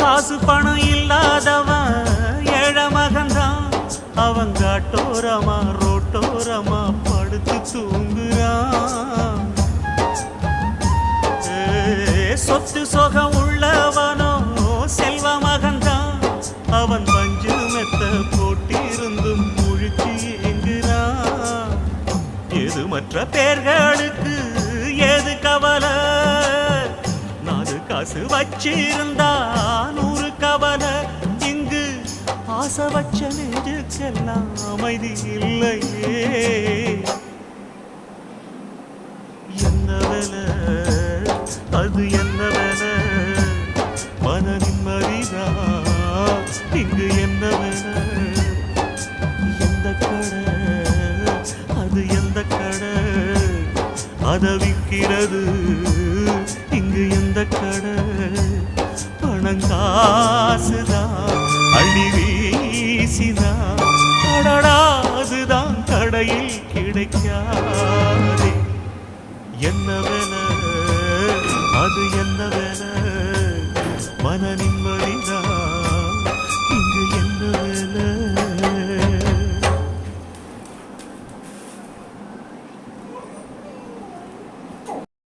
காசு பணம் இல்லாதவன் ஏழை மகன்தான். அவன் காட்டோரமா ரோட்டோரமா படுத்து தூங்குறான். சொத்து சொகம் உள்ளவனோ செல்வ மகன்தான். அவன் பஞ்சு மெத்த போட்டிருந்தும் முழுச்சி ஏங்குறான். எது மற்ற பேர்களுக்கு ஏது கவலை? 4 காசு வச்சிருந்தா 100 கவலை. இங்கு ஆசை வச்ச நெஞ்சுக்கெல்லாம் அமைதி இல்லையே. என்ன வேலை அது என்ன வேலை? மன நிம்மதிதான் இங்கு என்ன வேலை? எந்த கடை அது எந்த கடை? அதை விற்கிறது இங்கு எந்த கடை? பணங்காசுதான் அள்ளி வீசிதான் அடடா அதுதான் கடையில் கிடைக்காதே. என்ன வேலை அது என்ன வேலை?